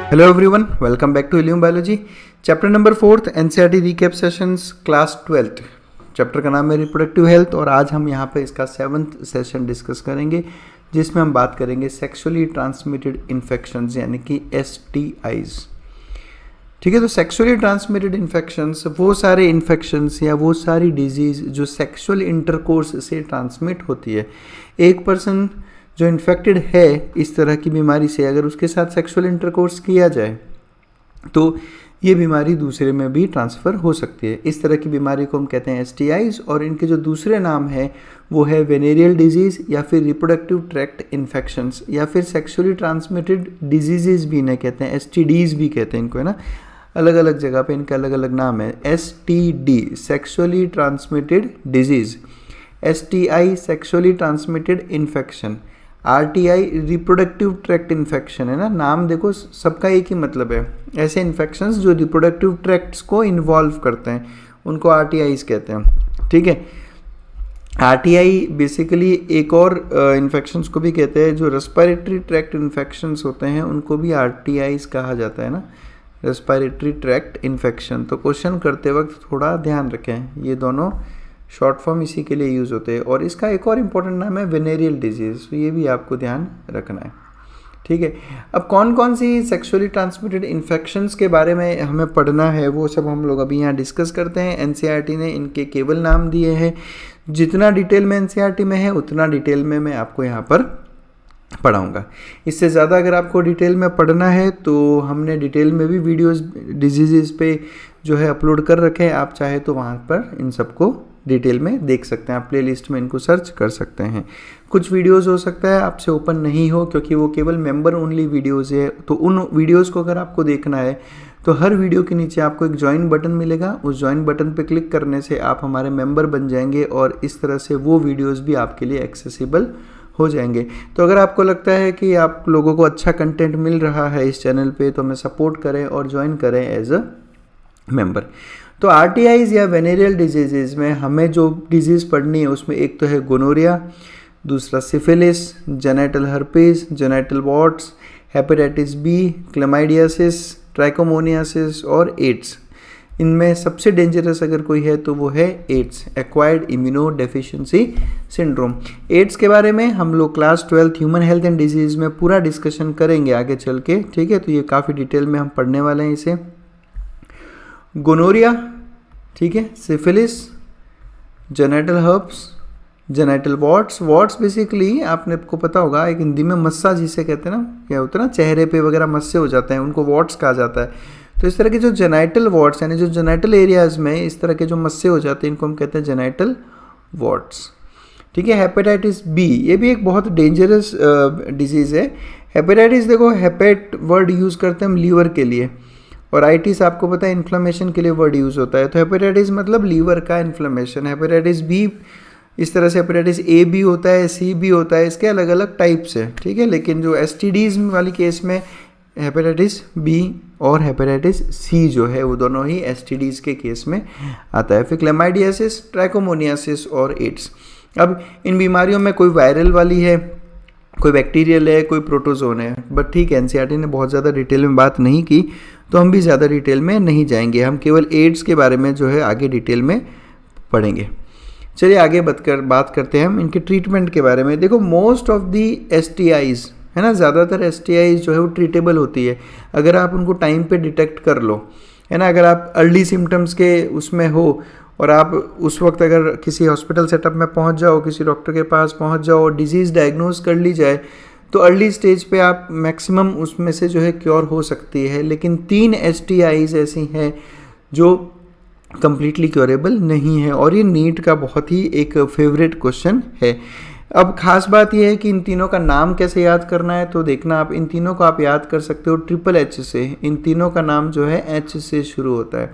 Hello everyone, welcome back to Helium Biology. Chapter number 4 NCERT recap sessions class 12th. Chapter का नाम है reproductive health और आज हम यहाँ पे इसका 7th सेशन डिस्कस करेंगे जिसमें हम बात करेंगे सेक्सुअली ट्रांसमिटेड इन्फेक्शंस यानी कि STIs. ठीक है, तो सेक्सुअली ट्रांसमिटेड इन्फेक्शंस वो सारे इन्फेक्शंस या वो सारी डिजीज़ जो सेक्सुअल इंटरकोर्स से ट्रांसमिट होती है. एक पर्सन जो इन्फेक्टेड है इस तरह की बीमारी से अगर उसके साथ सेक्सुअल इंटरकोर्स किया जाए तो ये बीमारी दूसरे में भी ट्रांसफ़र हो सकती है. इस तरह की बीमारी को हम कहते हैं STIs और इनके जो दूसरे नाम है वो है वेनेरियल डिजीज़ या फिर रिप्रोडक्टिव ट्रैक्ट इन्फेक्शंस या फिर सेक्सुअली ट्रांसमिटेड डिजीज़ भी इन्हें कहते हैं. STDs भी कहते हैं इनको, है ना. अलग अलग जगह पे इनका अलग अलग नाम है. STD sexually transmitted disease, STI sexually transmitted infection, RTI reproductive tract infection, है ना. नाम देखो सबका एक ही मतलब है. ऐसे इन्फेक्शंस जो रिप्रोडक्टिव ट्रैक्ट्स को इन्वॉल्व करते हैं उनको RTIs कहते हैं. ठीक है, RTI बेसिकली एक और इन्फेक्शंस को भी कहते हैं जो रेस्पिरेटरी ट्रैक्ट इन्फेक्शंस होते हैं उनको भी RTIs कहा जाता है ना, रेस्पिरेटरी ट्रैक्ट इन्फेक्शन. तो क्वेश्चन करते वक्त थोड़ा ध्यान रखें, ये दोनों शॉर्ट फॉर्म इसी के लिए यूज़ होते हैं. और इसका एक और इम्पोर्टेंट नाम है वेनेरियल डिजीज़, तो ये भी आपको ध्यान रखना है. ठीक है, अब कौन कौन सी सेक्सुअली ट्रांसमिटेड इन्फेक्शंस के बारे में हमें पढ़ना है वो सब हम लोग अभी यहाँ डिस्कस करते हैं. एनसीईआरटी ने इनके केवल नाम दिए हैं. जितना डिटेल में एनसीईआरटी में है उतना डिटेल में मैं आपको यहाँ पर पढ़ाऊँगा. इससे ज़्यादा अगर आपको डिटेल में पढ़ना है तो हमने डिटेल में भी वीडियोज़ डिजीज़ पे जो है अपलोड कर रखे हैं. आप चाहे तो वहाँ पर इन सबको डिटेल में देख सकते हैं. आप प्लेलिस्ट में इनको सर्च कर सकते हैं. कुछ वीडियोस हो सकता है आपसे ओपन नहीं हो क्योंकि वो केवल मेंबर ओनली वीडियोस है. तो उन वीडियोस को अगर आपको देखना है तो हर वीडियो के नीचे आपको एक ज्वाइन बटन मिलेगा. उस ज्वाइन बटन पे क्लिक करने से आप हमारे मेंबर बन जाएंगे और इस तरह से वो वीडियोस भी आपके लिए एक्सेसिबल हो जाएंगे. तो अगर आपको लगता है कि आप लोगों को अच्छा कंटेंट मिल रहा है इस चैनल पे तो हमें सपोर्ट करें और ज्वाइन करें एज अ मेंबर. तो RTIs या वेनेरियल डिजीज़ में हमें जो डिजीज़ पढ़नी है उसमें एक तो है गोनोरिया, दूसरा syphilis, genital herpes, genital warts, hepatitis B, chlamydiasis, trichomoniasis और एड्स. इनमें सबसे डेंजरस अगर कोई है तो वो है AIDS, acquired immunodeficiency syndrome. AIDS के बारे में हम लोग class 12 human health and disease में पूरा डिस्कशन करेंगे आगे चल के. ठीक है, तो ये काफ़ी डिटेल में हम पढ़ने वाले हैं इसे. गोनोरिया, ठीक है, syphilis, genital herpes, genital warts basically आपको पता होगा एक हिंदी में मस्सा जिसे कहते हैं ना, क्या होता है ना, चेहरे पे वगैरह मस्से हो जाते हैं उनको वॉर्ट्स कहा जाता है. तो इस तरह के जो जेनाइटल वॉर्ट्स यानी जो जेनाइटल एरियाज़ में इस तरह के जो मस्से हो जाते हैं इनको हम कहते हैं जेनाइटल वॉर्ट्स. ठीक है, हेपेटाइटिस B ये भी एक बहुत डेंजरस डिजीज़ है. हेपेटाइटिस देखो हेपेट वर्ड यूज़ करते हैं हम लीवर के लिए और आइटिस आपको पता है इन्फ्लेमेशन के लिए वर्ड यूज़ होता है. तो हेपेटाइटिस मतलब लीवर का इन्फ्लेमेशन. हेपेटाइटिस B इस तरह से हेपेटाइटिस A भी होता है, C भी होता है, इसके अलग अलग टाइप्स है. ठीक है, लेकिन जो STDs वाली केस में हेपेटाइटिस B और हेपेटाइटिस C जो है वो दोनों ही STDs के केस में आता है. फिर क्लेमाइडियासिस, ट्राइकोमोनियासिस और एड्स. अब इन बीमारियों में कोई वायरल वाली है, कोई बैक्टीरियल है, कोई प्रोटोजोन है. बट ठीक है, एनसीईआरटी ने बहुत ज़्यादा डिटेल में बात नहीं की तो हम भी ज़्यादा डिटेल में नहीं जाएंगे. हम केवल एड्स के बारे में जो है आगे डिटेल में पढ़ेंगे. चलिए आगे बात करते हैं हम इनके ट्रीटमेंट के बारे में. देखो मोस्ट ऑफ दी STIs है ना, ज़्यादातर STIs जो है वो ट्रीटेबल होती है अगर आप उनको टाइम पे डिटेक्ट कर लो, है ना. अगर आप अर्ली सिम्टम्स के उसमें हो और आप उस वक्त अगर किसी हॉस्पिटल सेटअप में पहुंच जाओ, किसी डॉक्टर के पास पहुंच जाओ और डिजीज़ डायग्नोज कर ली जाए तो अर्ली स्टेज पे आप मैक्सिमम उसमें से जो है क्योर हो सकती है. लेकिन 3 STIs ऐसी हैं जो कम्प्लीटली क्योरेबल नहीं है और ये नीट का बहुत ही एक फेवरेट क्वेश्चन है. अब खास बात यह है कि इन तीनों का नाम कैसे याद करना है तो देखना, आप इन तीनों को आप याद कर सकते हो HHH से. इन तीनों का नाम जो है H से शुरू होता है.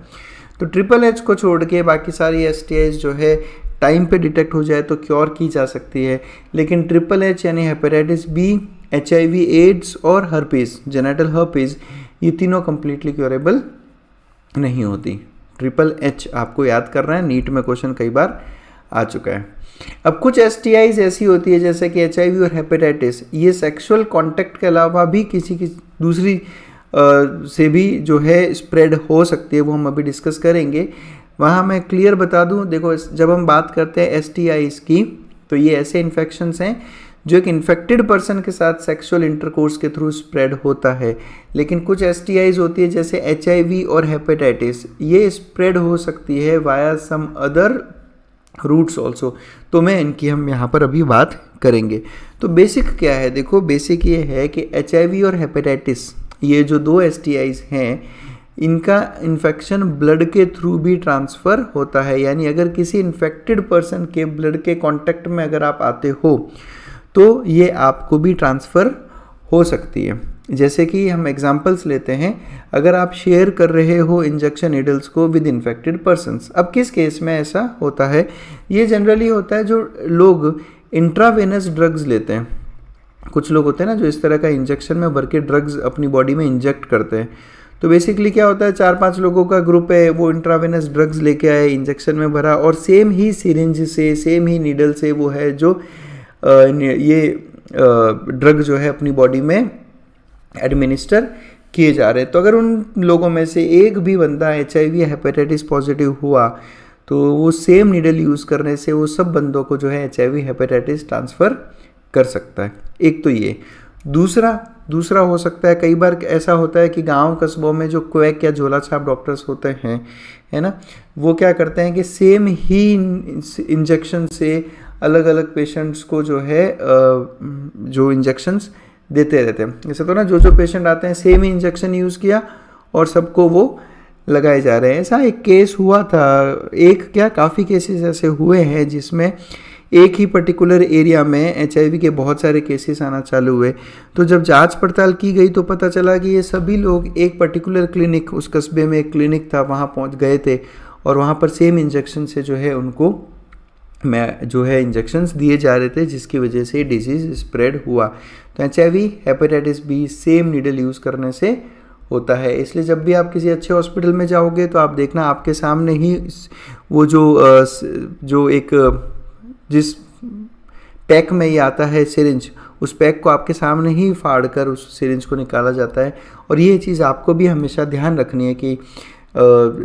तो HHH को छोड़ के बाकी सारी STIs जो है टाइम पे डिटेक्ट हो जाए तो क्योर की जा सकती है. लेकिन HHH यानी हेपेटाइटिस B, HIV एड्स और हर्पीज, जेनेटल हर्पीज, ये तीनों कम्प्लीटली क्योरेबल नहीं होती. HHH आपको याद करना है, नीट में क्वेश्चन कई बार आ चुका है. अब कुछ STIs ऐसी होती है जैसे कि HIV और हेपेटाइटिस, ये सेक्सुअल कांटेक्ट के अलावा भी किसी की दूसरी से भी जो है स्प्रेड हो सकती है, वो हम अभी डिस्कस करेंगे। वहाँ मैं क्लियर बता दूँ, देखो जब हम बात करते हैं STIs की, तो ये ऐसे इन्फेक्शंस हैं जो एक इन्फेक्टेड पर्सन के साथ सेक्सुअल इंटरकोर्स के थ्रू स्प्रेड होता है। लेकिन कुछ STIs होती है जैसे HIV और हेपेटाइटिस, ये स्प्रेड हो सकती है via some other routes also. तो मैं इनकी हम यहाँ पर अभी बात करेंगे। तो बेसिक क्या है, देखो बेसिक ये है कि HIV और हेपेटाइटिस, ये जो दो STIs हैं, इनका इन्फेक्शन ब्लड के थ्रू भी ट्रांसफ़र होता है। यानी अगर किसी इन्फेक्टेड पर्सन के ब्लड के कांटेक्ट में अगर आप आते हो तो ये आपको भी ट्रांसफ़र हो सकती है। जैसे कि हम एग्जांपल्स लेते हैं, अगर आप शेयर कर रहे हो इंजेक्शन नीडल्स को विद इन्फेक्टेड पर्सन्स। अब किस केस में ऐसा होता है, ये जनरली होता है जो लोग इंट्रावेनस ड्रग्स लेते हैं। कुछ लोग होते हैं ना जो इस तरह का इंजेक्शन में भर के ड्रग्स अपनी बॉडी में इंजेक्ट करते हैं। तो बेसिकली क्या होता है, 4-5 लोगों का ग्रुप है, वो इंट्रावेनस ड्रग्स लेके आए, इंजेक्शन में भरा, और सेम ही सिरिंज से, सेम ही नीडल से वो है जो ये ड्रग जो है अपनी बॉडी में एडमिनिस्टर किए जा रहे हैं। तो अगर उन लोगों में से एक भी बंदा HIV या हेपेटाइटिस पॉजिटिव हुआ तो वो सेम नीडल यूज़ करने से वो सब बंदों को जो है HIV हेपेटाइटिस ट्रांसफ़र कर सकता है। एक तो ये। दूसरा हो सकता है, कई बार ऐसा होता है कि गांव कस्बों में जो क्वैक या झोला छाप डॉक्टर्स होते हैं, है ना, वो क्या करते हैं कि सेम ही इंजेक्शन से अलग अलग पेशेंट्स को जो है जो इंजेक्शंस देते रहते हैं। जैसे तो ना जो पेशेंट आते हैं सेम ही इंजेक्शन यूज़ किया और सबको वो लगाए जा रहे हैं। ऐसा एक केस हुआ था, एक क्या काफ़ी केसेस ऐसे हुए हैं जिसमें एक ही पर्टिकुलर एरिया में HIV के बहुत सारे केसेस आना चालू हुए। तो जब जांच पड़ताल की गई तो पता चला कि ये सभी लोग एक पर्टिकुलर क्लिनिक, उस कस्बे में एक क्लिनिक था, वहाँ पहुँच गए थे और वहाँ पर सेम इंजेक्शन से जो है उनको जो है इंजेक्शंस दिए जा रहे थे, जिसकी वजह से डिजीज़ स्प्रेड हुआ। तो HIV हेपेटाइटिस भी सेम नीडल यूज़ करने से होता है। इसलिए जब भी आप किसी अच्छे हॉस्पिटल में जाओगे तो आप देखना आपके सामने ही वो जो एक जिस पैक में ये आता है सिरिंज, उस पैक को आपके सामने ही फाड़ कर उस सिरिंज को निकाला जाता है। और ये चीज़ आपको भी हमेशा ध्यान रखनी है कि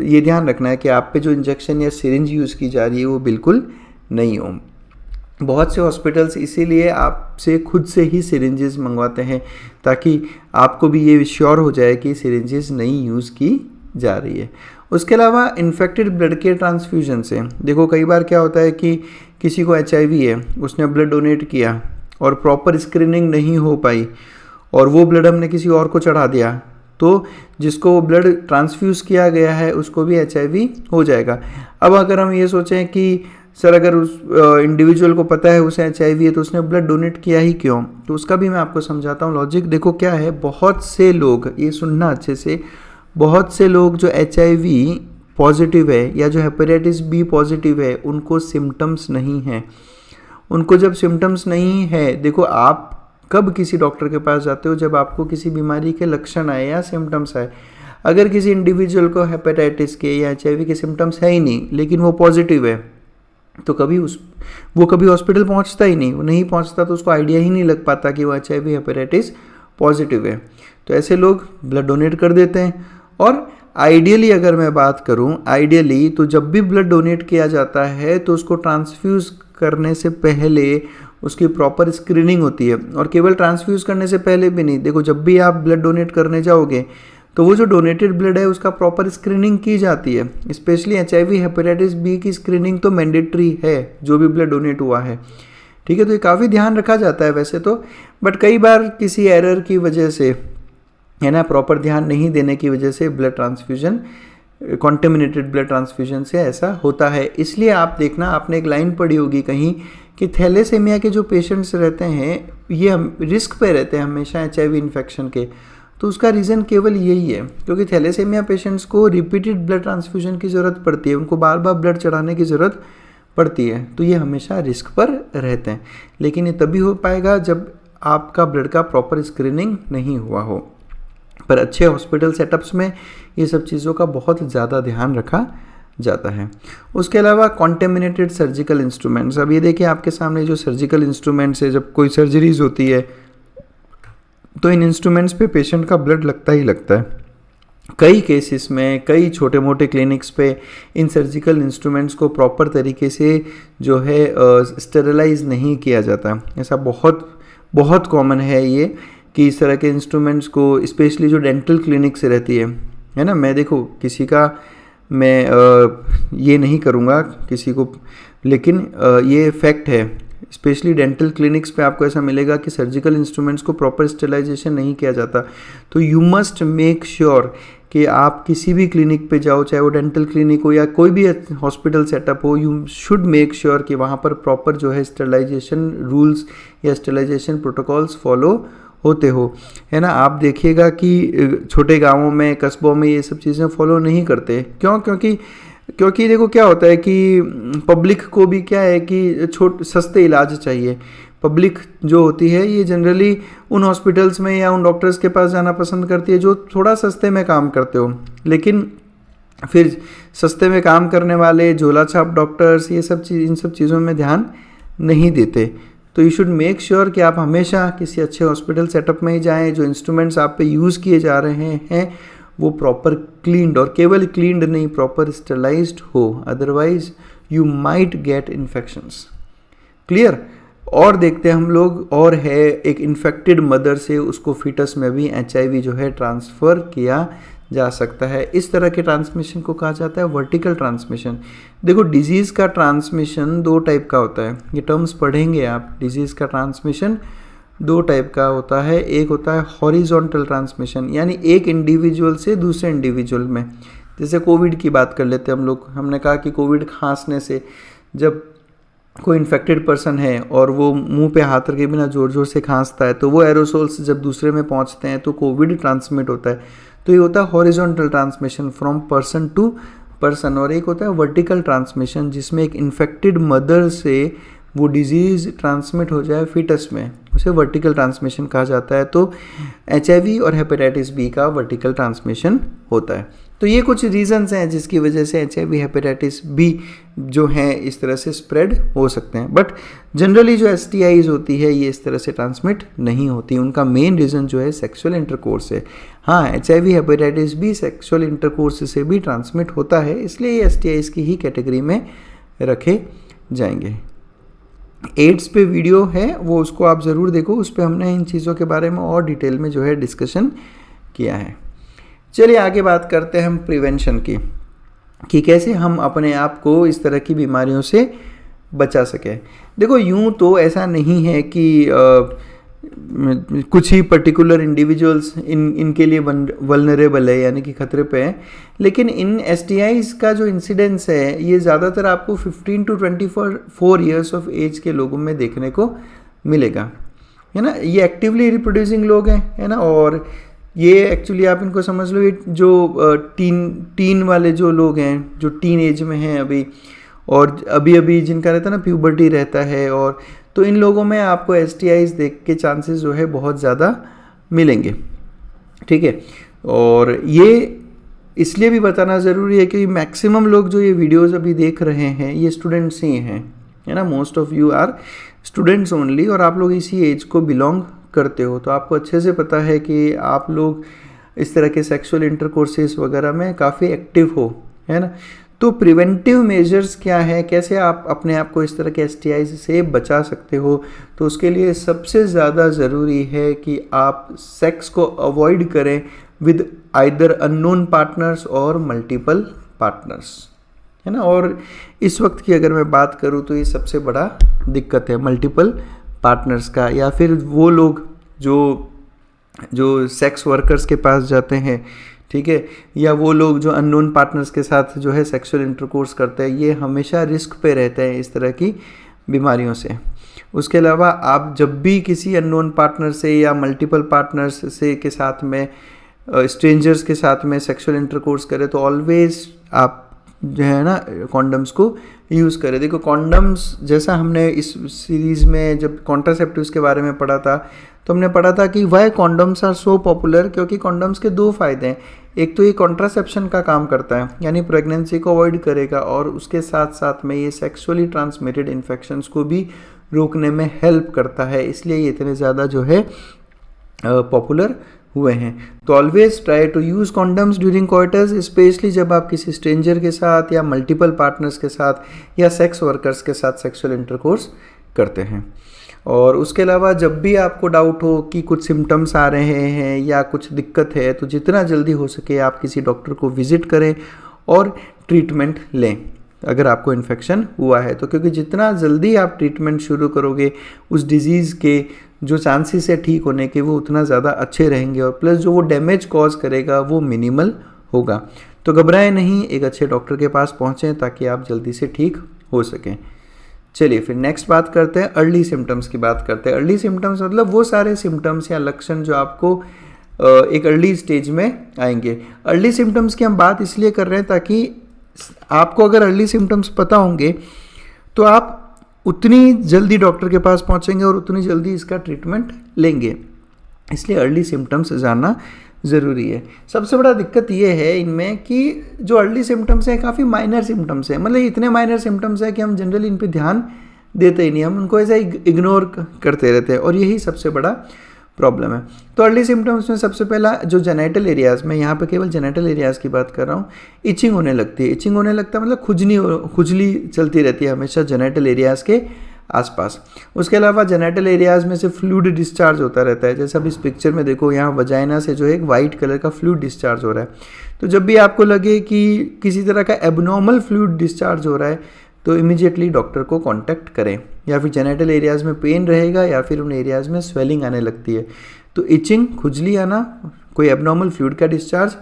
ये ध्यान रखना है कि आप पे जो इंजेक्शन या सिरिंज यूज़ की जा रही है वो बिल्कुल नहीं हो। बहुत से हॉस्पिटल्स इसीलिए आपसे खुद से ही सिरिंजेस मंगवाते हैं ताकि आपको भी ये श्योर हो जाए कि सिरिंजेस नहीं यूज़ की जा रही है। उसके अलावा इन्फेक्टेड ब्लड के ट्रांसफ्यूजन से, देखो कई बार क्या होता है कि किसी को HIV है, उसने ब्लड डोनेट किया और प्रॉपर स्क्रीनिंग नहीं हो पाई और वो ब्लड हमने किसी और को चढ़ा दिया, तो जिसको वो ब्लड ट्रांसफ्यूज़ किया गया है उसको भी HIV हो जाएगा। अब अगर हम ये सोचें कि सर अगर उस इंडिविजुअल को पता है उसे HIV है तो उसने ब्लड डोनेट किया ही क्यों, तो उसका भी मैं आपको समझाता हूँ लॉजिक। देखो क्या है, बहुत से लोग, ये सुनना अच्छे से, बहुत से लोग जो HIV पॉजिटिव है या जो हेपेटाइटिस B पॉजिटिव है उनको सिम्टम्स नहीं हैं। उनको जब सिम्टम्स नहीं है, देखो आप कब किसी डॉक्टर के पास जाते हो, जब आपको किसी बीमारी के लक्षण आए या सिम्टम्स आए। अगर किसी इंडिविजुअल को हेपेटाइटिस के या HIV के सिम्टम्स है ही नहीं लेकिन वो पॉजिटिव है, तो वो कभी हॉस्पिटल पहुंचता ही नहीं, वो नहीं पहुंचता तो उसको आइडिया ही नहीं लग पाता कि वो HIV हेपेटाइटिस पॉजिटिव है। तो ऐसे लोग ब्लड डोनेट कर देते हैं। और आइडियली अगर मैं बात करूं, आइडियली तो जब भी ब्लड डोनेट किया जाता है तो उसको ट्रांसफ्यूज़ करने से पहले उसकी प्रॉपर स्क्रीनिंग होती है। और केवल ट्रांसफ्यूज़ करने से पहले भी नहीं, देखो जब भी आप ब्लड डोनेट करने जाओगे तो वो जो डोनेटेड ब्लड है उसका प्रॉपर स्क्रीनिंग की जाती है। स्पेशली HIV हेपेटाइटिस B की स्क्रीनिंग तो मैंडेटरी है जो भी ब्लड डोनेट हुआ है, ठीक है। तो ये काफ़ी ध्यान रखा जाता है वैसे तो, बट कई बार किसी एरर की वजह से, है ना, प्रॉपर ध्यान नहीं देने की वजह से blood transfusion, contaminated blood transfusion से ऐसा होता है। इसलिए आप देखना, आपने एक लाइन पढ़ी होगी कहीं कि थैलेसेमिया के जो पेशेंट्स रहते हैं ये रिस्क पे रहते हैं हमेशा HIV इन्फेक्शन के। तो उसका रीज़न केवल यही है क्योंकि थैलेसेमिया पेशेंट्स को रिपीटेड ब्लड ट्रांसफ्यूजन की ज़रूरत पड़ती है, उनको बार बार ब्लड चढ़ाने की ज़रूरत पड़ती है। तो ये हमेशा रिस्क पर रहते हैं, लेकिन ये तभी हो पाएगा जब आपका ब्लड का प्रॉपर स्क्रीनिंग नहीं हुआ हो। पर अच्छे हॉस्पिटल सेटअप्स में ये सब चीज़ों का बहुत ज़्यादा ध्यान रखा जाता है। उसके अलावा कॉन्टेमिनेटेड सर्जिकल इंस्ट्रूमेंट्स, अब ये देखिए आपके सामने जो सर्जिकल इंस्ट्रूमेंट्स है, जब कोई सर्जरीज होती है तो इन इंस्ट्रूमेंट्स पे पेशेंट का ब्लड लगता ही लगता है। कई केसेस में, कई छोटे मोटे क्लिनिक्स पे इन सर्जिकल इंस्ट्रूमेंट्स को प्रॉपर तरीके से जो है स्टेरलाइज नहीं किया जाता। ऐसा बहुत बहुत कॉमन है ये कि इस तरह के इंस्ट्रूमेंट्स को, स्पेशली जो डेंटल क्लिनिक से रहती है ना। मैं देखो किसी का मैं ये नहीं करूँगा किसी को, लेकिन ये फैक्ट है, स्पेशली डेंटल क्लिनिक्स पे आपको ऐसा मिलेगा कि सर्जिकल इंस्ट्रूमेंट्स को प्रॉपर स्टेलाइजेशन नहीं किया जाता। तो यू मस्ट मेक श्योर कि आप किसी भी क्लिनिक पे जाओ, चाहे वो डेंटल क्लिनिक हो या कोई भी हॉस्पिटल सेटअप हो, यू शुड मेक श्योर कि वहाँ पर प्रॉपर जो है स्टेलाइजेशन रूल्स या स्टेलाइजेशन प्रोटोकॉल्स फॉलो होते हो, है ना। आप देखिएगा कि छोटे गाँवों में, कस्बों में ये सब चीज़ें फॉलो नहीं करते। क्यों? क्योंकि देखो क्या होता है कि पब्लिक को भी क्या है कि सस्ते इलाज चाहिए। पब्लिक जो होती है ये जनरली उन हॉस्पिटल्स में या उन डॉक्टर्स के पास जाना पसंद करती है जो थोड़ा सस्ते में काम करते हो। लेकिन फिर सस्ते में काम करने वाले झोला छाप डॉक्टर्स ये सब इन सब चीज़ों में ध्यान नहीं देते। तो यू शुड मेक श्योर कि आप हमेशा किसी अच्छे हॉस्पिटल सेटअप में ही जाएँ। जो इंस्ट्रूमेंट्स आप पे यूज़ किए जा रहे हैं वो प्रॉपर क्लीन्ड, और केवल क्लीन्ड नहीं, प्रॉपर स्टेलाइज्ड हो, otherwise you might get infections. Clear? और देखते हैं हम लोग, और है एक इन्फेक्टेड मदर से उसको फीटस में भी HIV जो है ट्रांसफ़र किया जा सकता है। इस तरह के ट्रांसमिशन को कहा जाता है वर्टिकल ट्रांसमिशन। देखो डिजीज़ का ट्रांसमिशन दो टाइप का होता है, ये टर्म्स पढ़ेंगे आप। डिजीज़ का ट्रांसमिशन दो टाइप का होता है। एक होता है हॉरिजॉन्टल ट्रांसमिशन, यानी एक इंडिविजुअल से दूसरे इंडिविजुअल में। जैसे कोविड की बात कर लेते हैं हम लोग। हमने कहा कि कोविड खांसने से, जब कोई इन्फेक्टेड पर्सन है और वो मुंह पे हाथ रखे बिना ज़ोर ज़ोर से खांसता है, तो वो एरोसोल्स जब दूसरे में पहुंचते हैं तो कोविड ट्रांसमिट होता है। तो ये होता है horizontal transmission from person to person. और एक होता है वर्टिकल ट्रांसमिशन, जिसमें एक इन्फेक्टेड मदर से वो डिजीज़ ट्रांसमिट हो जाए फीटस में, उसे वर्टिकल ट्रांसमिशन कहा जाता है। तो HIV और हेपेटाइटिस B का वर्टिकल ट्रांसमिशन होता है। तो ये कुछ रीजंस हैं जिसकी वजह से HIV हेपेटाइटिस B जो हैं इस तरह से स्प्रेड हो सकते हैं। बट जनरली जो STIs होती है ये इस तरह से ट्रांसमिट नहीं होती। उनका मेन रीज़न जो है सेक्सुअल इंटरकोर्स है। हाँ, HIV hepatitis B sexual intercourse से भी ट्रांसमिट होता है, इसलिए ये STIs की ही कैटेगरी में रखे जाएंगे। एड्स पे वीडियो है, वो उसको आप ज़रूर देखो, उस पर हमने इन चीज़ों के बारे में और डिटेल में जो है डिस्कशन किया है। चलिए आगे बात करते हैं हम प्रिवेंशन की, कि कैसे हम अपने आप को इस तरह की बीमारियों से बचा सकें। देखो यूँ तो ऐसा नहीं है कि कुछ ही पर्टिकुलर इंडिविजुअल्स इनके लिए वल्नरेबल है, यानी कि खतरे पे हैं। लेकिन इन STIs का जो इंसिडेंस है ये ज़्यादातर आपको 15 to 24 ईयर्स ऑफ एज के लोगों में देखने को मिलेगा, है ना। ये एक्टिवली रिप्रोड्यूसिंग लोग हैं, है ना। और ये एक्चुअली आप इनको समझ लो, ये जो टीन वाले जो लोग हैं, जो टीन एज में हैं अभी, और अभी जिनका रहता है ना प्यूबर्टी रहता है, और तो इन लोगों में आपको STIs देख के चांसेस जो है बहुत ज़्यादा मिलेंगे, ठीक है। और ये इसलिए भी बताना ज़रूरी है कि मैक्सिमम लोग जो ये वीडियोस अभी देख रहे हैं ये स्टूडेंट्स ही हैं, है ना। Most of you are students only, और आप लोग इसी एज को बिलोंग करते हो। तो आपको अच्छे से पता है कि आप लोग इस तरह के सेक्सुअल इंटरकोर्सेस वगैरह में काफ़ी एक्टिव हो, है ना। तो प्रिवेंटिव मेजर्स क्या है, कैसे आप अपने आप को इस तरह के STIs से बचा सकते हो। तो उसके लिए सबसे ज़्यादा ज़रूरी है कि आप सेक्स को अवॉइड करें विद आइदर अननोन पार्टनर्स और मल्टीपल पार्टनर्स, है ना। और इस वक्त की अगर मैं बात करूँ तो ये सबसे बड़ा दिक्कत है मल्टीपल पार्टनर्स का, या फिर वो लोग जो सेक्स वर्कर्स के पास जाते हैं, ठीक है, या वो लोग जो अननोन पार्टनर्स के साथ जो है सेक्सुअल इंटरकोर्स करते हैं, ये हमेशा रिस्क पे रहते हैं इस तरह की बीमारियों से। उसके अलावा आप जब भी किसी अननोन पार्टनर से या मल्टीपल पार्टनर्स से के साथ में, स्ट्रेंजर्स के साथ में सेक्सुअल इंटरकोर्स करें तो ऑलवेज आप जो है ना कॉन्डम्स को यूज़ करें। देखो कॉन्डम्स, जैसा हमने इस सीरीज़ में जब कॉन्ट्रासेप्टिव्स के बारे में पढ़ा था तो हमने पढ़ा था कि why condoms are so popular, क्योंकि कॉन्डम्स के दो फायदे हैं। एक तो ये कॉन्ट्रासेप्शन का काम करता है, यानी प्रेगनेंसी को अवॉइड करेगा, और उसके साथ साथ में ये सेक्सुअली ट्रांसमिटेड इन्फेक्शंस को भी रोकने में हेल्प करता है। इसलिए ये इतने ज़्यादा जो है पॉपुलर हुए हैं। तो always try to use condoms during quarters, especially जब आप किसी स्ट्रेंजर के साथ या मल्टीपल पार्टनर्स के साथ या सेक्स वर्कर्स के साथ सेक्सुअल इंटरकोर्स करते हैं। और उसके अलावा जब भी आपको डाउट हो कि कुछ सिम्टम्स आ रहे हैं या कुछ दिक्कत है, तो जितना जल्दी हो सके आप किसी डॉक्टर को विजिट करें और ट्रीटमेंट लें अगर आपको इन्फेक्शन हुआ है तो, क्योंकि जितना जल्दी आप ट्रीटमेंट शुरू करोगे उस डिजीज़ के जो चांसेस है ठीक होने के वो उतना ज़्यादा अच्छे रहेंगे, और प्लस जो वो डैमेज कॉज करेगा वो मिनिमल होगा। तो घबराएं नहीं, एक अच्छे डॉक्टर के पास पहुँचें ताकि आप जल्दी से ठीक हो सकें। चलिए फिर नेक्स्ट बात करते हैं, अर्ली सिम्टम्स की बात करते हैं। अर्ली सिम्टम्स मतलब वो सारे सिम्टम्स या लक्षण जो आपको एक अर्ली स्टेज में आएंगे। अर्ली सिम्टम्स की हम बात इसलिए कर रहे हैं ताकि आपको अगर अर्ली सिम्टम्स पता होंगे तो आप उतनी जल्दी डॉक्टर के पास पहुंचेंगे और उतनी जल्दी इसका ट्रीटमेंट लेंगे, इसलिए अर्ली सिम्टम्स जानना ज़रूरी है। सबसे बड़ा दिक्कत ये है इनमें कि जो अर्ली सिम्टम्स हैं काफ़ी माइनर सिम्टम्स हैं, मतलब इतने माइनर सिम्टम्स हैं कि हम जनरली इन पे ध्यान देते ही नहीं, हम उनको ऐसा इग्नोर करते रहते हैं, और यही सबसे बड़ा प्रॉब्लम है। तो अर्ली सिम्टम्स में सबसे पहला जो जेनिटल एरियाज़ में, यहाँ पे केवल जेनिटल एरियाज़ की बात कर रहा हूँ, इचिंग होने लगती है। इचिंग होने लगता है मतलब खुजली चलती रहती है हमेशा जेनिटल एरियाज़ के आसपास। उसके अलावा जेनिटल एरियाज़ में से फ्लूइड डिस्चार्ज होता रहता है, जैसे अब इस पिक्चर में देखो यहाँ वजाइना से जो है एक वाइट कलर का फ्लूइड डिस्चार्ज हो रहा है। तो जब भी आपको लगे कि किसी तरह का एबनॉर्मल फ्लूइड डिस्चार्ज हो रहा है तो इमीडिएटली डॉक्टर को कांटेक्ट करें। या फिर जेनिटल एरियाज़ में पेन रहेगा या फिर उन एरियाज़ में स्वेलिंग आने लगती है, तो इचिंग, खुजली आना, कोई एबनॉर्मल फ्लूइड का डिस्चार्ज,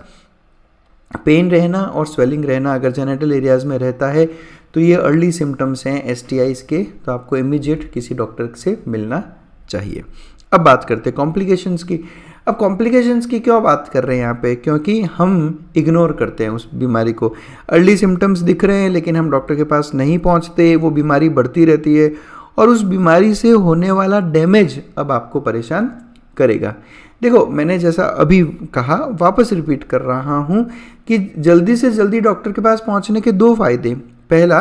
पेन रहना और स्वेलिंग रहना अगर जेनिटल एरियाज़ में रहता है तो ये अर्ली सिम्टम्स हैं एसटीआईज़ के, तो आपको इमीडिएट किसी डॉक्टर से मिलना चाहिए। अब बात करते हैं कॉम्प्लिकेशंस की। अब कॉम्प्लिकेशंस की क्यों बात कर रहे हैं यहाँ पे, क्योंकि हम इग्नोर करते हैं उस बीमारी को। अर्ली सिम्टम्स दिख रहे हैं लेकिन हम डॉक्टर के पास नहीं पहुँचते, वो बीमारी बढ़ती रहती है और उस बीमारी से होने वाला डैमेज अब आपको परेशान करेगा। देखो मैंने जैसा अभी कहा, वापस रिपीट कर रहा हूँ कि जल्दी से जल्दी डॉक्टर के पास पहुँचने के दो फायदे। पहला,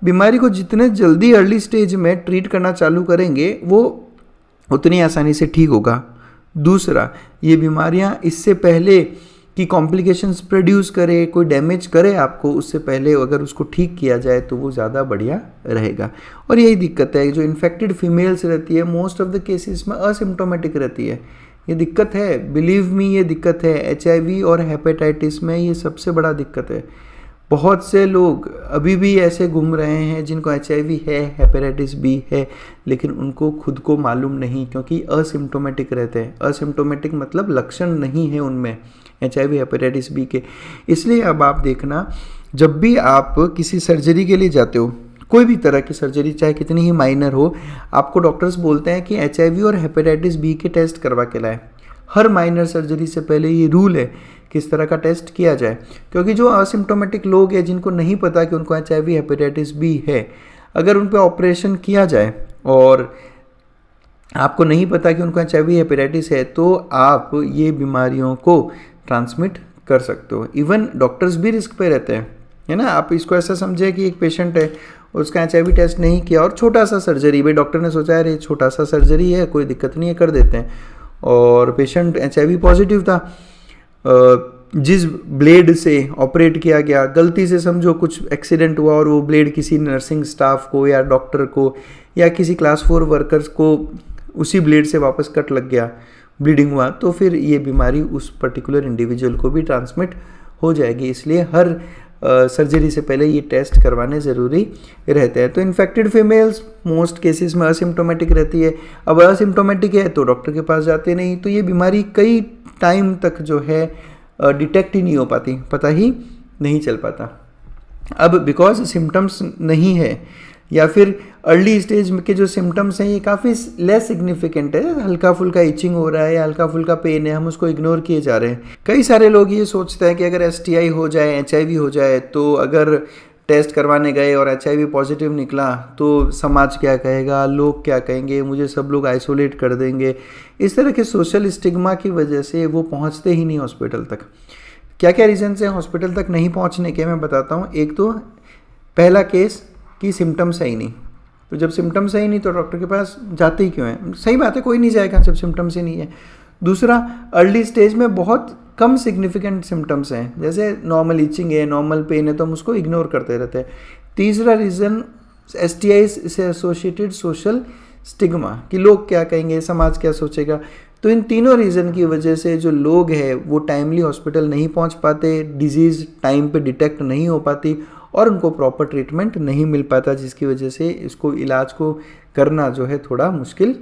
बीमारी को जितने जल्दी अर्ली स्टेज में ट्रीट करना चालू करेंगे वो उतनी आसानी से ठीक होगा। दूसरा, ये बीमारियां इससे पहले कि कॉम्प्लिकेशंस प्रोड्यूस करे, कोई डैमेज करे आपको, उससे पहले अगर उसको ठीक किया जाए तो वो ज़्यादा बढ़िया रहेगा। और यही दिक्कत है, जो इन्फेक्टेड फीमेल्स रहती है मोस्ट ऑफ द केसेस में असिम्प्टोमेटिक रहती है। ये दिक्कत है, बिलीव मी ये दिक्कत है। एचआईवी और हेपेटाइटिस में ये सबसे बड़ा दिक्कत है। बहुत से लोग अभी भी ऐसे घूम रहे हैं जिनको एचआईवी है, हेपेटाइटिस बी है, लेकिन उनको खुद को मालूम नहीं, क्योंकि असिम्प्टोमेटिक रहते हैं। असिम्प्टोमेटिक मतलब लक्षण नहीं है उनमें एचआईवी हेपेटाइटिस बी के। इसलिए अब आप देखना, जब भी आप किसी सर्जरी के लिए जाते हो, कोई भी तरह की सर्जरी चाहे कितनी ही माइनर हो, आपको डॉक्टर्स बोलते हैं कि एचआईवी और हेपेटाइटिस बी के टेस्ट करवा के लाएं। हर माइनर सर्जरी से पहले ये रूल है किस तरह का टेस्ट किया जाए, क्योंकि जो असिम्प्टोमेटिक लोग हैं जिनको नहीं पता कि उनको एचआईवी हेपेटाइटिस बी है, अगर उन पर ऑपरेशन किया जाए और आपको नहीं पता कि उनको एचआईवी हेपेटाइटिस है तो आप ये बीमारियों को ट्रांसमिट कर सकते हो। इवन डॉक्टर्स भी रिस्क पे रहते हैं, है ना। आप इसको ऐसा समझे कि एक पेशेंट है, उसका एचआईवी टेस्ट नहीं किया और छोटा सा सर्जरी, भाई डॉक्टर ने सोचा अरे छोटा सा सर्जरी है, कोई दिक्कत नहीं है, कर देते हैं, और पेशेंट एचआईवी पॉजिटिव था। जिस ब्लेड से ऑपरेट किया गया, गलती से समझो कुछ एक्सीडेंट हुआ और वो ब्लेड किसी नर्सिंग स्टाफ को या डॉक्टर को या किसी क्लास 4 वर्कर्स को उसी ब्लेड से वापस कट लग गया, ब्लीडिंग हुआ, तो फिर ये बीमारी उस पर्टिकुलर इंडिविजुअल को भी ट्रांसमिट हो जाएगी। इसलिए हर सर्जरी से पहले ये टेस्ट करवाने ज़रूरी रहते हैं। तो इन्फेक्टेड फीमेल्स मोस्ट केसेस में असिम्प्टोमेटिक रहती है। अब असिम्प्टोमेटिक है तो डॉक्टर के पास जाते नहीं, तो ये बीमारी कई टाइम तक जो है डिटेक्ट ही नहीं हो पाती, पता ही नहीं चल पाता। अब बिकॉज सिम्टम्स नहीं है या फिर अर्ली स्टेज के जो सिम्टम्स हैं ये काफ़ी लेस सिग्निफिकेंट है, हल्का फुल्का इचिंग हो रहा है या हल्का फुल्का पेन है, हम उसको इग्नोर किए जा रहे हैं। कई सारे लोग ये सोचते हैं कि अगर एसटीआई हो जाए, एचआईवी हो जाए, तो अगर टेस्ट करवाने गए और एचआईवी पॉजिटिव निकला तो समाज क्या कहेगा, लोग क्या कहेंगे, मुझे सब लोग आइसोलेट कर देंगे। इस तरह के सोशल स्टिग्मा की वजह से वो पहुंचते ही नहीं हॉस्पिटल तक। क्या क्या रीज़न हैं हॉस्पिटल तक नहीं पहुंचने के, मैं बताता हूं। एक तो पहला केस कि सिम्टम्स है ही नहीं, तो जब सिम्टम्स है ही नहीं तो डॉक्टर के पास जाते ही क्यों हैं। सही बात है, कोई नहीं जाएगा जब सिम्टम्स ही नहीं है। दूसरा, अर्ली स्टेज में बहुत कम सिग्निफिकेंट सिम्टम्स हैं, जैसे नॉर्मल इचिंग है, नॉर्मल पेन है, तो हम उसको इग्नोर करते रहते हैं। तीसरा रीज़न, STI से एसोसिएटेड सोशल स्टिग्मा, कि लोग क्या कहेंगे, समाज क्या सोचेगा। तो इन तीनों रीज़न की वजह से जो लोग हैं वो टाइमली हॉस्पिटल नहीं पहुंच पाते, डिजीज़ टाइम पे डिटेक्ट नहीं हो पाती और उनको प्रॉपर ट्रीटमेंट नहीं मिल पाता, जिसकी वजह से इसको इलाज को करना जो है थोड़ा मुश्किल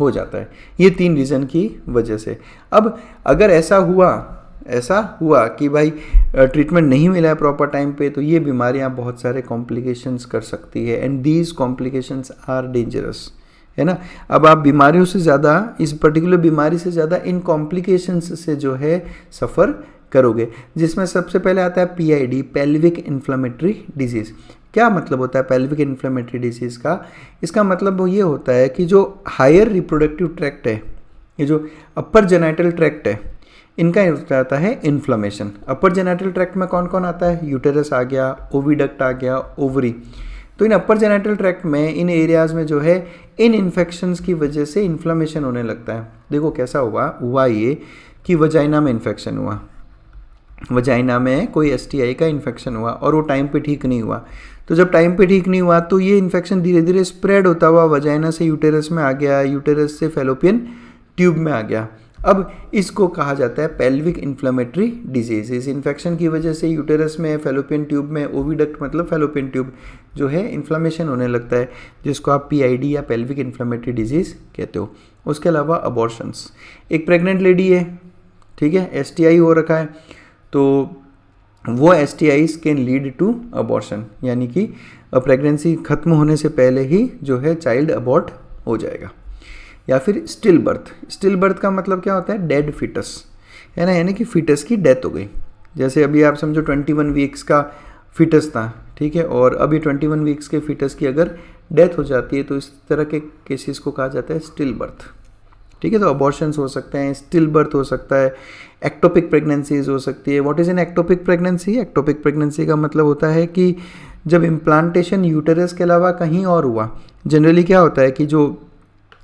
हो जाता है। ये 3 रीज़न की वजह से। अब अगर ऐसा हुआ कि भाई ट्रीटमेंट नहीं मिला है प्रॉपर टाइम पे, तो ये बीमारियां बहुत सारे कॉम्प्लिकेशंस कर सकती है, and these complications are dangerous, है ना। अब आप बीमारियों से ज़्यादा, इस पर्टिकुलर बीमारी से ज़्यादा इन कॉम्प्लिकेशंस से जो है सफ़र करोगे, जिसमें सबसे पहले आता है PID, पेल्विक इन्फ्लेमेटरी डिजीज़। क्या मतलब होता है पेल्विक इन्फ्लेमेटरी डिजीज़ का? इसका मतलब ये होता है कि जो हायर रिप्रोडक्टिव ट्रैक्ट है, ये जो अपर जेनाइटल ट्रैक्ट है, इनका आता है इन्फ्लेमेशन। अपर जेनाइटल ट्रैक्ट में कौन कौन आता है? यूटेरस आ गया, ओविडक्ट आ गया, ओवरी। तो इन अपर जेनाइटल ट्रैक्ट में, इन एरियाज़ में जो है इन इन्फेक्शंस की वजह से इन्फ्लेमेशन होने लगता है। देखो कैसा हुआ ये कि वजाइना में इन्फेक्शन हुआ, वजाइना में कोई STI का इन्फेक्शन हुआ और वो टाइम पे ठीक नहीं हुआ। तो जब टाइम पे ठीक नहीं हुआ तो ये इन्फेक्शन धीरे धीरे स्प्रेड होता हुआ वजाइना से यूटेरस में आ गया, यूटेरस से फैलोपियन ट्यूब में आ गया। अब इसको कहा जाता है पेल्विक इन्फ्लेमेटरी डिजीज़। इस इन्फेक्शन की वजह से यूटेरस में, फैलोपियन ट्यूब में, ओविडक्ट मतलब फैलोपियन ट्यूब जो है इन्फ्लेमेशन होने लगता है, जिसको आप PID या पेल्विक इन्फ्लेमेटरी डिजीज़ कहते हो। उसके अलावा अबॉर्शंस, एक प्रेग्नेंट लेडी है, ठीक है, STI हो रखा है, तो वो STIs can lead to abortion, यानी कि प्रेगनेंसी खत्म होने से पहले ही जो है चाइल्ड अबॉर्ट हो जाएगा। या फिर स्टिल बर्थ, स्टिल बर्थ का मतलब क्या होता है? डेड फिटस, है ना, यानी कि फिटस की डेथ हो गई। जैसे अभी आप समझो 21 वीक्स का फिटस था, ठीक है, और अभी 21 वीक्स के फिटस की अगर डेथ हो जाती है तो इस तरह के केसेस को कहा जाता है स्टिल बर्थ, ठीक है। तो अबॉर्शंस हो सकते हैं, स्टिल बर्थ हो सकता है, एक्टोपिक प्रेगनेंसीज हो सकती है। What is an ectopic pregnancy? Ectopic pregnancy का मतलब होता है कि जब इम्प्लांटेशन यूटेरस के अलावा कहीं और हुआ। जनरली क्या होता है कि जो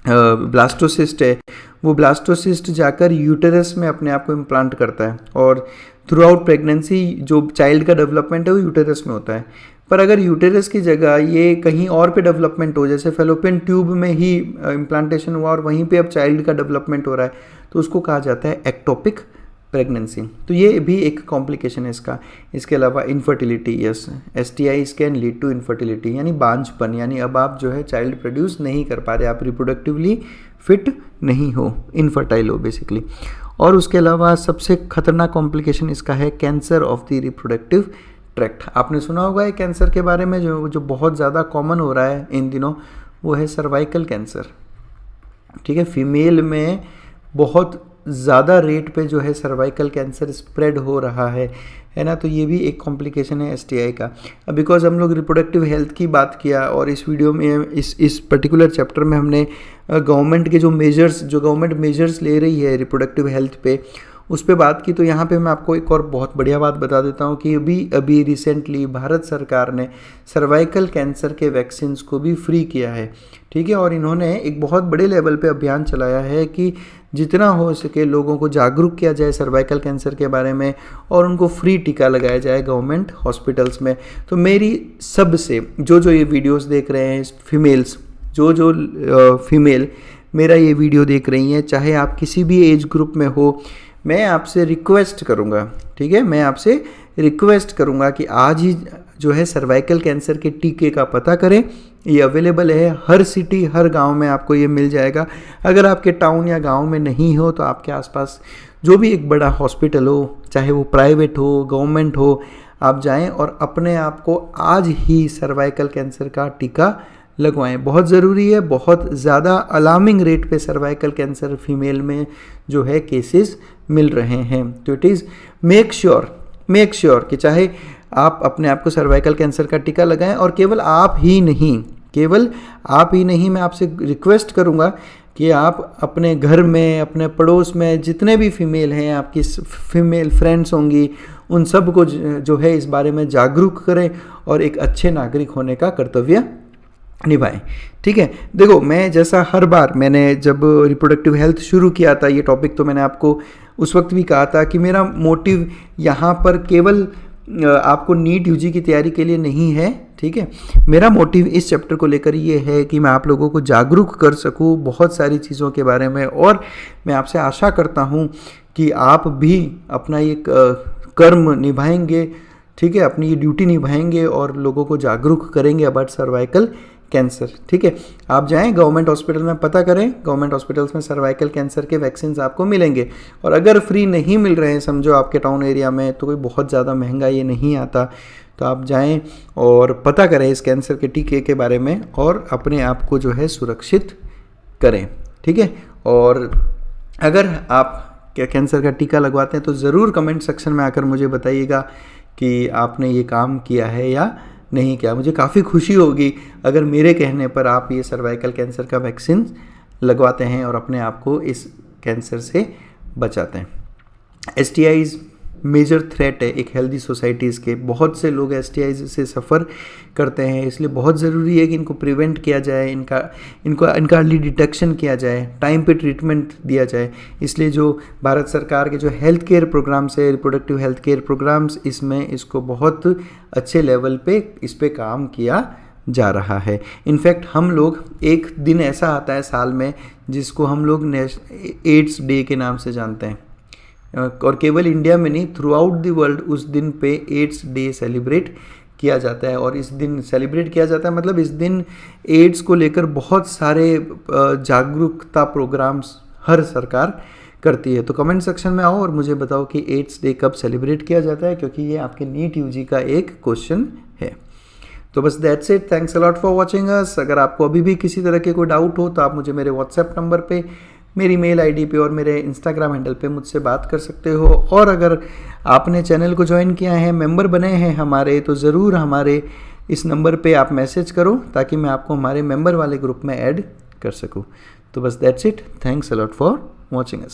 ब्लास्टोसिस्ट है, वो ब्लास्टोसिस्ट जाकर यूटेरस में अपने आप को इम्प्लांट करता है, और थ्रू आउट प्रेगनेंसी जो चाइल्ड का डेवलपमेंट है वो यूटेरस में होता है। पर अगर यूटेरस की जगह ये कहीं और पे डेवलपमेंट हो, जैसे फैलोपियन ट्यूब में ही इम्प्लांटेशन हुआ और वहीं पे अब चाइल्ड का डेवलपमेंट हो रहा है, तो उसको कहा जाता है एक्टोपिक प्रेगनेंसी। तो ये भी एक कॉम्प्लिकेशन है इसका। इसके अलावा infertility, yes, STIs can lead to infertility, यानी बांझपन, यानी अब आप जो है चाइल्ड प्रोड्यूस नहीं कर पा रहे, आप रिप्रोडक्टिवली फिट नहीं हो, इनफर्टाइल हो बेसिकली। और उसके अलावा सबसे खतरनाक कॉम्प्लिकेशन इसका है cancer of the reproductive tract. आपने सुना होगा ये कैंसर के बारे में, जो बहुत ज़्यादा कॉमन हो रहा है इन दिनों, वो है सर्वाइकल कैंसर, ठीक है। फीमेल में बहुत ज़्यादा रेट पे जो है सर्वाइकल कैंसर स्प्रेड हो रहा है ना। तो ये भी एक कॉम्प्लिकेशन है STI का। अब बिकॉज हम लोग रिप्रोडक्टिव हेल्थ की बात किया, और इस वीडियो में इस पर्टिकुलर चैप्टर में हमने गवर्नमेंट के जो गवर्नमेंट मेजर्स ले रही है रिप्रोडक्टिव हेल्थ पे, उस पर बात की। तो यहाँ पे मैं आपको एक और बहुत बढ़िया बात बता देता हूँ कि अभी रिसेंटली भारत सरकार ने सर्वाइकल कैंसर के वैक्सीन्स को भी फ्री किया है, ठीक है। और इन्होंने एक बहुत बड़े लेवल पे अभियान चलाया है कि जितना हो सके लोगों को जागरूक किया जाए सर्वाइकल कैंसर के बारे में, और उनको फ्री टीका लगाया जाए गवर्नमेंट हॉस्पिटल्स में। तो मेरी सबसे जो ये वीडियोस देख रहे हैं फीमेल्स, जो फीमेल मेरा ये वीडियो देख रही हैं, चाहे आप किसी भी एज ग्रुप में हो, मैं आपसे रिक्वेस्ट करूँगा, ठीक है, मैं आपसे रिक्वेस्ट करूँगा कि आज ही जो है सर्वाइकल कैंसर के टीके का पता करें। ये अवेलेबल है हर सिटी, हर गांव में आपको ये मिल जाएगा। अगर आपके टाउन या गांव में नहीं हो तो आपके आसपास जो भी एक बड़ा हॉस्पिटल हो, चाहे वो प्राइवेट हो, गवर्नमेंट हो, आप जाएं और अपने आप को आज ही सर्वाइकल कैंसर का टीका लगवाएं। बहुत ज़रूरी है। बहुत ज़्यादा अलार्मिंग रेट पे सर्वाइकल कैंसर फीमेल में जो है केसेस मिल रहे हैं। तो इट इज़ मेक श्योर कि चाहे आप अपने आप को सर्वाइकल कैंसर का टीका लगाएं, और केवल आप ही नहीं मैं आपसे रिक्वेस्ट करूंगा कि आप अपने घर में, अपने पड़ोस में जितने भी फीमेल हैं, आपकी फीमेल फ्रेंड्स होंगी, उन सब को जो है इस बारे में जागरूक करें और एक अच्छे नागरिक होने का कर्तव्य निभाएं। ठीक है, देखो मैं जैसा हर बार मैंने जब रिप्रोडक्टिव हेल्थ शुरू किया था ये टॉपिक, तो मैंने आपको उस वक्त भी कहा था कि मेरा मोटिव यहाँ पर केवल आपको नीट यूजी की तैयारी के लिए नहीं है। ठीक है, मेरा मोटिव इस चैप्टर को लेकर ये है कि मैं आप लोगों को जागरूक कर सकूँ बहुत सारी चीज़ों के बारे में, और मैं आपसे आशा करता हूँ कि आप भी अपना ये कर्म निभाएंगे। ठीक है, अपनी ये ड्यूटी निभाएंगे और लोगों को जागरूक करेंगे अबाउट सर्वाइकल कैंसर। ठीक है, आप जाएं गवर्नमेंट हॉस्पिटल में, पता करें, गवर्नमेंट हॉस्पिटल्स में सर्वाइकल कैंसर के वैक्सीन आपको मिलेंगे। और अगर फ्री नहीं मिल रहे हैं, समझो आपके टाउन एरिया में, तो कोई बहुत ज़्यादा महंगा ये नहीं आता, तो आप जाएं और पता करें इस कैंसर के टीके के बारे में और अपने आप को जो है सुरक्षित करें। ठीक है, और अगर आप कैंसर का टीका लगवाते हैं तो ज़रूर कमेंट सेक्शन में आकर मुझे बताइएगा कि आपने ये काम किया है या नहीं किया। मुझे काफ़ी खुशी होगी अगर मेरे कहने पर आप ये सर्वाइकल कैंसर का वैक्सीन लगवाते हैं और अपने आप को इस कैंसर से बचाते हैं। STIs मेजर थ्रेट है एक हेल्दी सोसाइटीज़ के। बहुत से लोग STIs से सफ़र करते हैं, इसलिए बहुत ज़रूरी है कि इनको प्रिवेंट किया जाए, इनका अर्ली डिटेक्शन किया जाए, टाइम पे ट्रीटमेंट दिया जाए। इसलिए जो भारत सरकार के जो हेल्थ केयर प्रोग्राम्स है, रिप्रोडक्टिव हेल्थ केयर प्रोग्राम्स, इसमें इसको बहुत अच्छे लेवल पे इस पर काम किया जा रहा है। इनफैक्ट हम लोग एक दिन ऐसा आता है साल में जिसको हम लोग एड्स डे के नाम से जानते हैं, और केवल इंडिया में नहीं, थ्रू आउट द वर्ल्ड उस दिन पे एड्स डे सेलिब्रेट किया जाता है। और इस दिन सेलिब्रेट किया जाता है मतलब इस दिन एड्स को लेकर बहुत सारे जागरूकता प्रोग्राम्स हर सरकार करती है। तो कमेंट सेक्शन में आओ और मुझे बताओ कि एड्स डे कब सेलिब्रेट किया जाता है, क्योंकि ये आपके नीट यूजी का एक क्वेश्चन है। तो बस that's it, thanks a lot for watching us. अगर आपको अभी भी किसी तरह के कोई डाउट हो तो आप मुझे मेरे व्हाट्सएप नंबर पे, मेरी मेल आईडी पे और मेरे इंस्टाग्राम हैंडल पे मुझसे बात कर सकते हो। और अगर आपने चैनल को ज्वाइन किया है, मेंबर बने हैं हमारे, तो ज़रूर हमारे इस नंबर पे आप मैसेज करो ताकि मैं आपको हमारे मेंबर वाले ग्रुप में ऐड कर सकूं। तो बस that's it, thanks a lot for watching us.